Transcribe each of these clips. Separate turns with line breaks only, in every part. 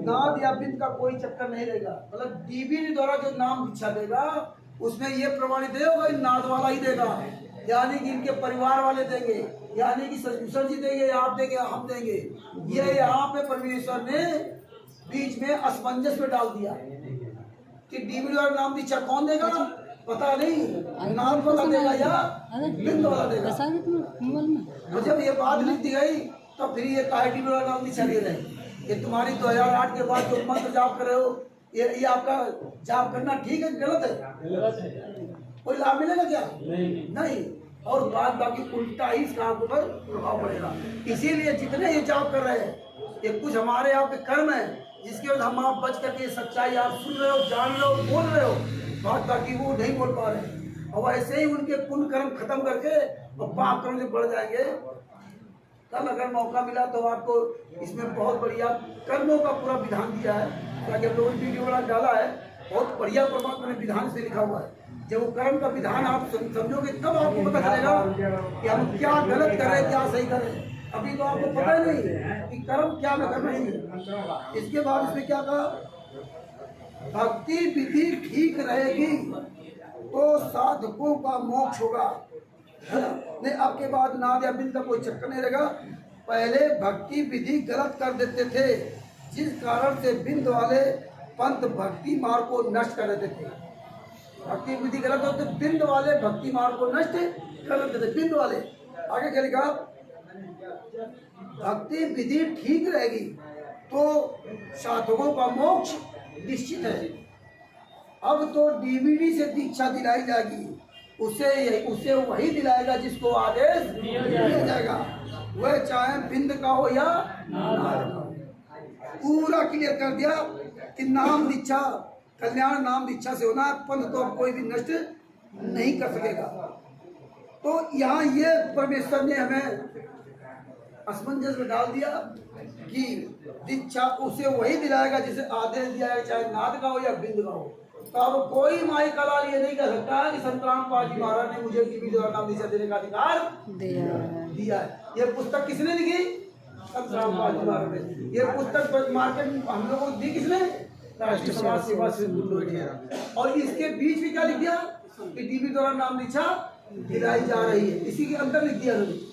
नाद या बिंद का कोई चक्कर नहीं रहेगा। मतलब डीबीडी द्वारा जो नाम दीक्षा देगा उसमें ये प्रमाणित होगा नाद वाला ही देगा, यानी कि इनके परिवार वाले देंगे, यानी कि सचभूषण जी देंगे, आप देंगे, हम देंगे। ये यहाँ पे परमेश्वर ने बीच में असमंजस में डाल दिया कि डीबीडी द्वारा नाम दीक्षा कौन देगा पता नहीं, नाम वाला देगा या बिंद वाला देगा। तो जब ये बात लिख दी गई तो फिर ये डीबीडी द्वारा नाम दीक्षा दे रहे हैं। ये तुम्हारी 2008 के बाद जो मंत्र जाप कर रहे हो, ये आपका जाप करना ठीक है गलत है? कोई लाभ मिलेगा क्या? नहीं। और बात बाकी उल्टा ही इसका आपके ऊपर प्रभाव पड़ेगा। इसीलिए जितने ये जाप कर रहे हैं ये कुछ हमारे आपके कर्म है जिसके वजह हम आप बच करके सच्चाई आप सुन रहे हो, जान रहे हो, बोल रहे हो, बात बाकी वो नहीं बोल पा रहे। और ऐसे ही उनके पुण्य कर्म खत्म करके और पाप कर्म से बढ़ जाएंगे। कल अगर मौका मिला तो आपको इसमें बहुत बढ़िया कर्मों का पूरा विधान दिया है, ताकि हम लोगों ने वीडियो वाला डाला है, बहुत बढ़िया परमात्मा ने विधान से लिखा हुआ है। जब वो कर्म का विधान आप समझोगे तब आपको पता चलेगा कि हम क्या गलत कर रहे हैं, क्या सही कर रहे हैं। अभी तो आपको पता ही नहीं कि कर्म क्या में करना चाहिए। इसके बाद इसमें क्या कहा, भक्ति विधि ठीक रहेगी तो साधकों का मोक्ष होगा। नहीं, आपके बाद नाद या बिंद का कोई चक्कर नहीं रहेगा। पहले भक्ति विधि गलत कर देते थे जिस कारण से बिंद वाले पंथ भक्ति मार्ग को नष्ट कर देते थे। भक्ति विधि गलत होते, बिंद वाले भक्ति मार्ग को नष्ट कर देते थे। बिंद वाले आगे क्या लिखा, भक्ति विधि ठीक रहेगी तो साधकों का मोक्ष निश्चित है। अब तो डीबीडी से दीक्षा दिलाई जाएगी, उसे वही दिलाएगा जिसको आदेश दिया जाएगा, वह चाहे बिंद का हो या नाद का हो। पूरा क्लियर कर दिया कि नाम दीक्षा कल्याण नाम दीक्षा से होना, पंथ तो कोई भी नष्ट नहीं कर सकेगा। तो यहाँ ये परमेश्वर ने हमें असमंजस में डाल दिया कि दीक्षा उसे वही दिलाएगा जिसे आदेश दिया है, चाहे नाद का हो या बिंद का हो। तो अब कोई माई कलाल ये नहीं कह सकता कि संत रामपाल जी महाराज ने मुझे डीबीडी द्वारा नाम दीक्षा देने का अधिकार दिया है। ये पुस्तक किसने लिखी? संत रामपाल जी महाराज ने। ये पुस्तक मार्केट में हम लोगों को दी किसने? राष्ट्रीय समाज सेवा से। और इसके बीच में क्या लिख दिया कि डीबीडी द्वारा नाम दीक्षा दिलाई जा रही है, इसी के अंदर लिख दिया उन्होंने।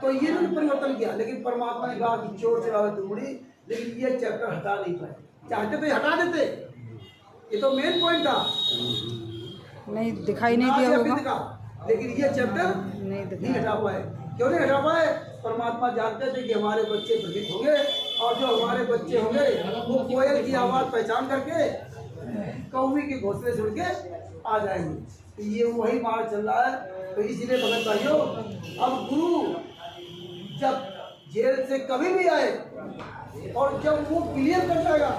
तो ये उन्होंने परिवर्तन किया, लेकिन परमात्मा ने कहा कि चोर चलावे तुमड़ी, लेकिन ये चैप्टर हटा नहीं पाए। चाहते तो हटा देते, ये तो मेन पॉइंट था,
नहीं दिखाई नहीं दिया होगा,
लेकिन ये चैप्टर नहीं हटा पाए। क्यों नहीं हटा पाए? परमात्मा जानते थे कि हमारे बच्चे प्रतीत होंगे और जो हमारे बच्चे होंगे वो कोयल की आवाज़ पहचान करके कौवी के घोंसले सुन के आ जाएंगे। तो ये वही मार्ग चल रहा है। तो इसलिए भगत भाइयों, अब गुरु जब जेल से कभी भी आए और जब वो क्लियर कर जाएगा,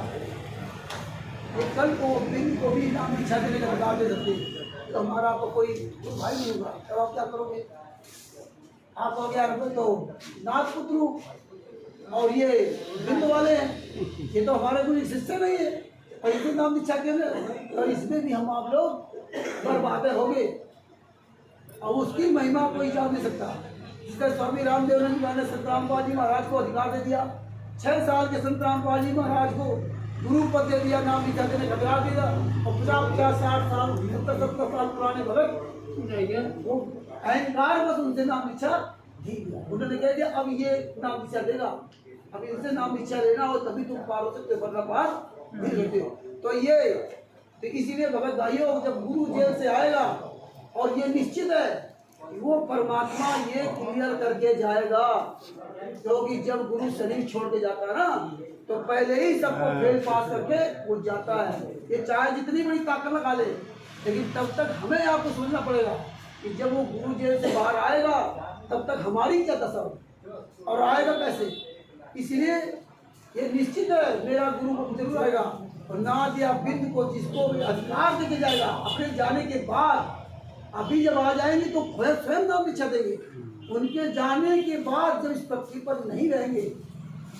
ये कल को बिंद को भी नाम दीक्षा देने का अधिकार दे सकते, तो हमारा आपको कोई भाई नहीं होगा। तब आप क्या करोगे? आप हो गया तो नाथ पुत्र और ये बिंद वाले हैं, ये तो हमारे कोई शिष्य नहीं है, और इसे नाम दीक्षा के और इसमें भी हम आप लोग बर्बाद हो गए। और उसकी महिमा कोई जान नहीं सकता। जिसका स्वामी रामदेव ने संत रामपाल जी महाराज को अधिकार दे दिया, 6 साल के संत रामपाल जी महाराज को गुरु पद दे दिया, नाम दीक्षा देने का अधिकार दिया। और 50-50, 60 साल 70 साल पुराने भगत वो अहंकार बस उनसे नाम दीक्षा दी गया। उन्होंने कह दिया अब ये नाम दीक्षा देगा, अब इनसे नाम दीक्षा लेना हो तभी तुम पार हो सकते हो, वरना पार नहीं होते हो। तो इसीलिए भगत भाइयों, जब गुरु जेल से आएगा और ये निश्चित है वो परमात्मा ये क्लियर करके जाएगा, क्योंकि जब गुरु शरीर छोड़ के जाता है ना, तो पहले ही सबको फेल पास करके वो जाता है। ये चाहे जितनी बड़ी ताकत लगा ले, लेकिन तब तक हमें आपको समझना पड़ेगा कि जब वो गुरु जेल से बाहर आएगा तब तक हमारी क्या दशा हो और आएगा कैसे। इसलिए ये निश्चित है मेरा गुरु को जरूर आएगा। और नाद या बिंद को जिसको भी अधिकार देके जाएगा अपने जाने के बाद, अभी जब आ जाएंगे तो स्वयं नाम दीक्षा देंगे। उनके जाने के बाद जब इस पृथ्वी पर नहीं रहेंगे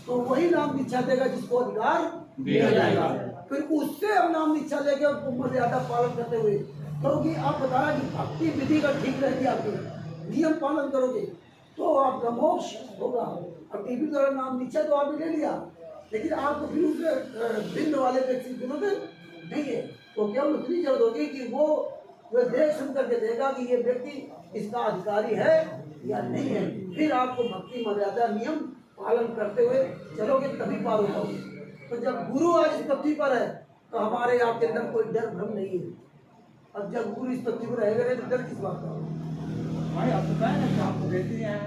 तो वही नाम दीक्षा देगा जिसको अधिकार दिया जाएगा। फिर उससे हम नाम दीक्षा लेके मर्यादा पालन करते हुए, क्योंकि आप बताया कि भक्ति विधि का ठीक रहेगी, आपके नियम पालन करोगे तो आपका मोक्ष होगा। अब डीबीडी द्वारा नाम दीक्षा तो आपने ले लिया, लेकिन आपको फिर उस भिन्न वाले व्यक्ति की जरूरत नहीं है। तो केवल उतनी जरूरत होगी कि वो देख सुन करके देगा कि ये व्यक्ति इसका अधिकारी है या नहीं है। फिर आपको भक्ति मर्यादा नियम पालन करते हुए चलोगे तभी पार हो पाओगे। तो जब गुरु आज इस पृथ्वी पर है तो हमारे आपके अंदर कोई डर भ्रम नहीं है। अब जब गुरु इस पृथ्वी पर रहेगा नहीं तो डर किस बात का?
भाई अब तो है ना आपको देती हैं,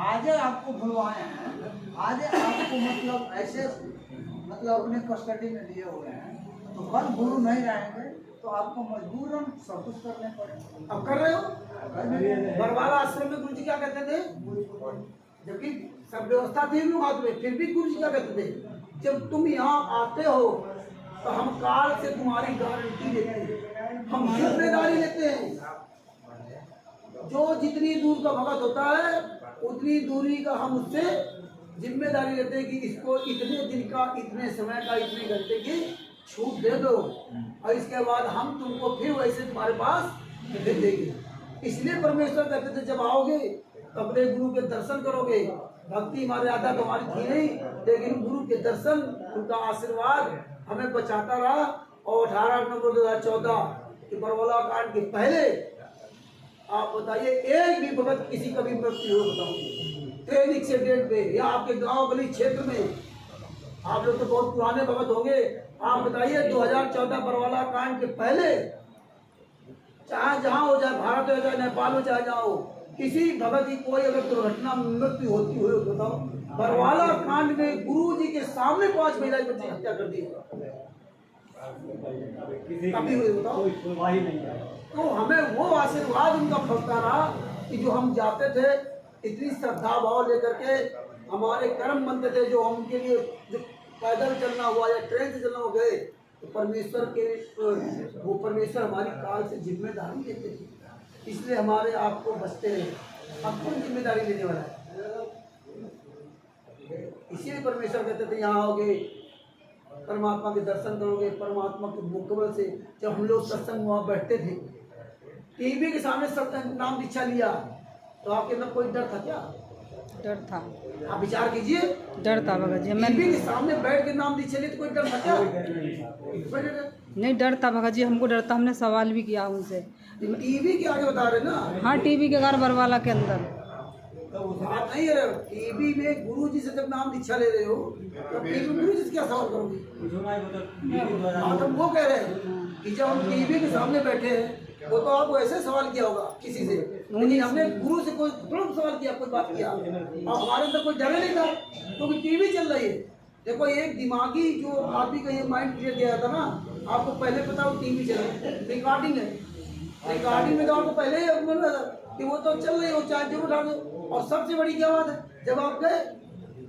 आज आपको बुलवाए हैं, आज आपको मतलब ऐसे मतलब अपने कस्टडी में लिए हुए हैं, तो कल गुरु नहीं रहेंगे तो आपको मजबूरन सब कुछ करने पड़ेगा।
अब कर रहे हो। बरवाला आश्रम में गुरु जी क्या कहते थे? जबकि सब व्यवस्था थी उनके हाथ में, फिर भी गुरु जी क्या कहते थे? जब तुम यहाँ आते हो तो हम काल से तुम्हारी गारंटी लेते हैं, हम जिम्मेदारी लेते हैं। जो जितनी दूर का भगत होता है उतनी दूरी का हम उससे जिम्मेदारी लेते हैं कि इसको इतने दिन का, इतने समय का, इतने घंटे की छूट दे दो और इसके बाद हम तुमको फिर वैसे तुम्हारे पास दे देंगे। इसलिए परमेश्वर कहते थे जब आओगे तो अपने गुरु के दर्शन करोगे। भक्ति मर्यादा तो हमारी थी नहीं, लेकिन गुरु के दर्शन, उनका आशीर्वाद हमें बचाता रहा। और 18 नवंबर 2014 के बरवाला कांड के पहले आप बताइए एक भी भगत किसी का भी मृत्यु हो बताओ ट्रेन एक्सीडेंट पे या आपके गांव गली क्षेत्र में? आप लोग तो बहुत पुराने भगत होंगे, आप बताइए 2014 बरवाला कांड के पहले चाहे जहां हो जाए, भारत हो जाए, नेपाल हो चाहे जहां हो, किसी भगत की कोई अगर दुर्घटना मृत्यु होती हुई बताओ? बरवाला कांड में गुरु जी के सामने 5 महिला बच्ची हत्या कर दी कभी हुई बताओ? तो हमें वो आशीर्वाद उनका फलता रहा कि जो हम जाते थे इतनी श्रद्धा भाव लेकर के, हमारे कर्म बनते थे जो हम उनके लिए, जो पैदल चलना हुआ या ट्रेन से चलना हो गए, तो परमेश्वर के वो परमेश्वर हमारी काल से जिम्मेदारी लेते थे। इसलिए हमारे आपको बचते रहे। अब कौन जिम्मेदारी लेने वाला है? इसीलिए परमेश्वर कहते थे यहाँ आओगे, परमात्मा के दर्शन करोगे, परमात्मा के मुकबल से। जब हम लोग सत्संग वहाँ बैठते थे, टीवी के सामने सत्संग नाम दीक्षा लिया तो आपके अंदर कोई डर था क्या?
डर था।
आप विचार कीजिए,
डर था भगत जी। मैं
टीवी के सामने बैठ के नाम दीक्षा लिए तो कोई डर था क्या?
नहीं डर था भगत जी, हमको डर था। हमने सवाल भी किया उनसे।
टीवी के आगे बता रहे ना?
हाँ, टीवी के घर बरवाला के अंदर।
बात नहीं है, टीवी में गुरु जी से जब नाम दीक्षा ले रहे हो तो टीवी में गुरु जी से क्या सवाल करोगे? तो वो कह रहे हैं कि जब हम टीवी के सामने बैठे हैं वो तो आपको ऐसे सवाल किया होगा किसी से, लेकिन हमने गुरु से कोई तुरंत सवाल किया, कोई बात किया और हमारे अंदर कोई डर नहीं था क्योंकि टीवी चल रही है। देखो एक दिमागी जो आदमी का ये माइंड क्रिएट किया था ना, आपको पहले पता हो टीवी चल रही है, रिकॉर्डिंग है, रिकॉर्डिंग में तो आपको पहले ही बोला था कि वो तो चल रही हो, चाहे जरूर उठा दो। और सबसे बड़ी क्या बात है, जब आप गए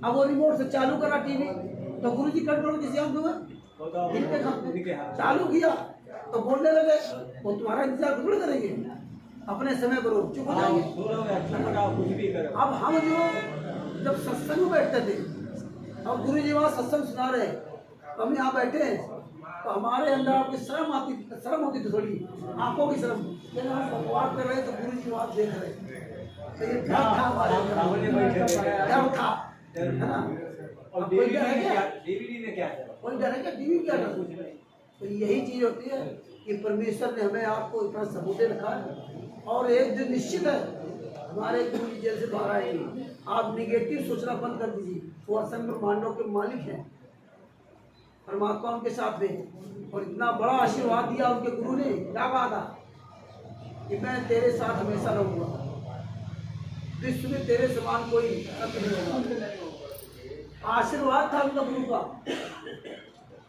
अब वो रिमोट से चालू करा टीवी तो गुरु जी कंट्रोल किसी हम दूंगा चालू किया तो बोलने लगे, वो तुम्हारा इंतजार थोड़ी करेंगे, अपने समय पर चुप हो जाएंगे। अब हम जो जब सत्संग में बैठते थे और गुरु जी वहाँ सत्संग सुना रहे, तो हम यहाँ बैठे हैं तो हमारे अंदर आपकी शर्म होती थी थोड़ी, आंखों की शर्म। जब हम बकवास कर रहे तो गुरु जी वहाँ देख रहे, तो ये क्या था हमारे डर था, है ना? अब कोई डर है क्या? कोई डर है क्या? टीवी क्या डर? तो यही चीज होती है कि परमेश्वर ने हमें आपको इतना सबूते रखा है। और एक दिन निश्चित है हमारे गुरु जी जेल से बाहर आएंगे। आप निगेटिव सोचना बंद कर दीजिए। वो असंख्य ब्रह्मांडों के मालिक हैं, परमात्मा उनके साथ में, और इतना बड़ा आशीर्वाद दिया उनके गुरु ने। क्या कहा था कि मैं तेरे साथ हमेशा रहूंगा, विश्व में तेरे समान कोई नहीं होगा। आशीर्वाद था उनका गुरु का।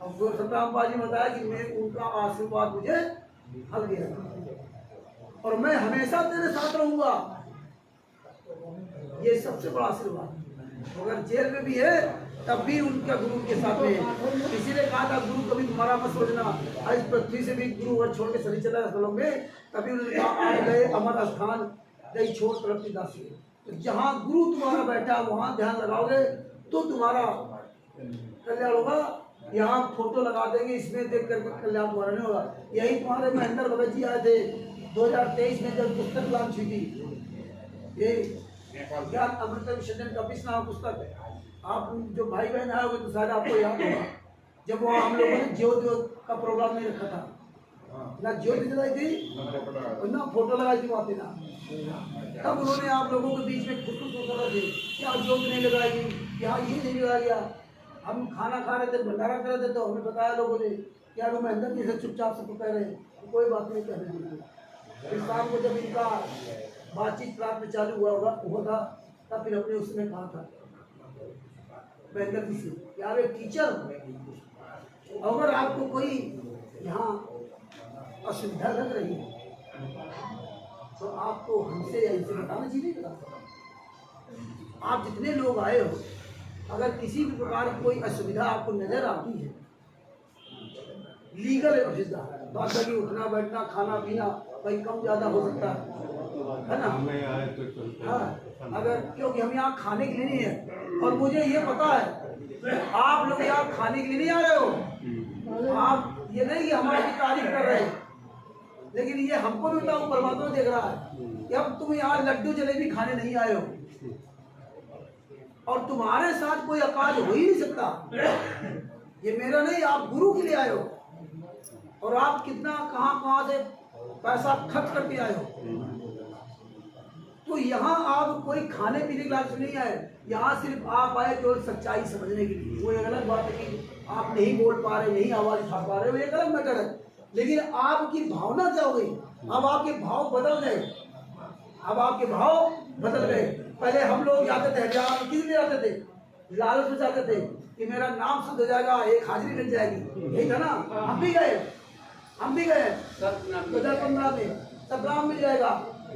अब सतराम बाजी ने बताया कि मैं उनका आशीर्वाद मुझे हल गया और मैं हमेशा तेरे साथ रहूंगा। ये सबसे बड़ा आशीर्वाद। अगर जेल में भी है तब भी उनका गुरु के साथ में। इसीलिए कहा था गुरु कभी तुम्हारा मत सोचना, इस पृथ्वी से भी गुरु और छोड़ के चली चला स्थलों में, तभी उन्होंने कहा आ गए अमर स्थान गई छोड़ तरफ दासी। तो जहाँ गुरु तुम्हारा बैठा वहाँ ध्यान लगाओगे तो तुम्हारा कल्याण होगा। यहाँ फोटो लगा देंगे, इसमें देख करके कल्याण तुम्हारा नहीं होगा। यही तुम्हारे महेंद्र भगत जी आए थे 2023 में जब पुस्तक लॉन्च हुई थी, ये ज्ञान अमृत विसर्जन का 20वां पुस्तक, आप जो भाई बहन आए होंगे तो शायद आपको याद होगा जब वहाँ हम लोगों ने ज्योत का प्रोग्राम नहीं रखा था, ना ज्योत जलाई थी और ना फोटो लगाई थी वहाँ पे ना, तब उन्होंने आप लोगों के बीच में खुद सोच रहे थे क्या ज्योत नहीं लगाएगी, क्या ये नहीं लगाया। हम खाना खा रहे थे, भंडारा कर रहे थे, तो हमें बताया लोगों ने क्या रूम अंदर जैसे चुपचाप से कह रहे हैं, कोई बात नहीं कहने देते। फिर शाम को जब इनका बातचीत क्लास में चालू हुआ था तब फिर अपने उसने कहा था महेंद्र जी से, यार एक टीचर अगर आपको कोई यहाँ असुविधा लग रही है तो आपको हमसे या इनसे बताना चाहिए। आप जितने लोग आए हो, अगर किसी भी प्रकार की कोई असुविधा आपको नजर आती है, लीगल असुविधा, बात है कि उठना बैठना खाना पीना भाई कम ज़्यादा हो सकता है ना। हाँ, अगर क्योंकि हम यहाँ खाने के लिए नहीं है, और मुझे ये पता है आप लोग यहाँ खाने के लिए नहीं आ रहे हो, आप ये नहीं कि हमारी तारीफ कर रहे हैं, लेकिन ये हमको भी बताओ परमात्मा देख रहा है कि अब तुम यहाँ लड्डू जलेबी खाने नहीं आए हो, और तुम्हारे साथ कोई अकाज हो ही नहीं सकता। ये मेरा नहीं, आप गुरु के लिए आए हो, और आप कितना कहाँ से पैसा खर्च करके आए हो। तो यहाँ आप कोई खाने पीने के लायक नहीं आए, यहाँ सिर्फ आप आए केवल सच्चाई समझने के लिए। वो एक अलग बात है कि आप नहीं बोल पा रहे, नहीं आवाज उठा पा रहे, वो एक अलग मैटर है, लेकिन आपकी भावना क्या हो गई, अब आपके भाव बदल गए, अब आपके भाव बदल गए। पहले हम लोग जाते थे हरियाणा में, किस लिए जाते थे, लालच में जाते थे कि मेरा नाम शुद्ध हो जाएगा, एक हाजिरी मिल जाएगी, यही था ना। हम भी गए सतनाम में, सतनाम मिल जाएगा।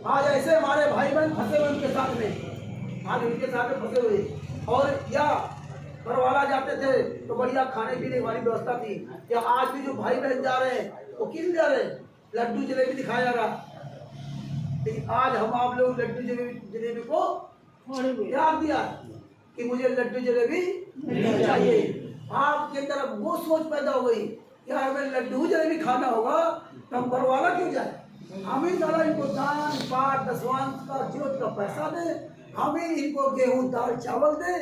आज ऐसे हमारे भाई बहन फंसे हुए उनके साथ में, आज उनके साथ में फंसे हुए, और या बरवाला जाते थे तो बढ़िया खाने पीने वाली व्यवस्था थी। या आज भी जो भाई बहन जा रहे हैं वो किस जा रहे हैं, लड्डू जलेबी दिखाया जा रहा। लेकिन आज हम आप लोग लड्डू जलेबी को त्याग दिया कि मुझे लड्डू जलेबी नहीं चाहिए। आपके अंदर वो सोच पैदा हो गई यार हमें लड्डू जलेबी खाना होगा तो हम बरवाला क्यों जाए, हम ही सारा इनको दान पाठ दसवान का ज्योत का पैसा दे, हम ही इनको गेहूं दाल चावल दे,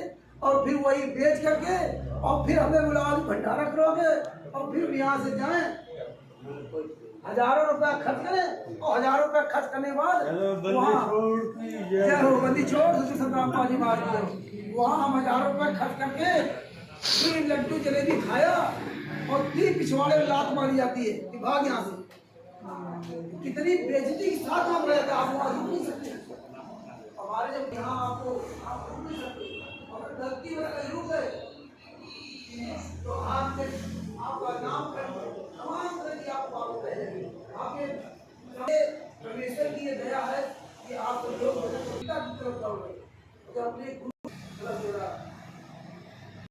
और फिर वही बेच करके और फिर हमें बुलाओ भंडारा करोगे, और फिर यहाँ से जाएं हजारों रुपया खर्च करें, और हजारों रुपया खर्च करने के बाद बंदी छोड़ वहाँ हम हजारों रुपया खर्च करके फिर लड्डू जलेबी खाया, और फिर पिछवाड़े में लात मारी जाती है कि भाग यहाँ से। कितनी बेइज्जती के साथ आप रहते, आप वहाँ रुक नहीं सकते। हमारे जब यहाँ आपको आप रुक नहीं सकते, अगर गलती में कहीं रुक गए तो आपका नाम तमाम तरह की आपको आपके परमेश्वर की ये दया है कि आप लोग अपने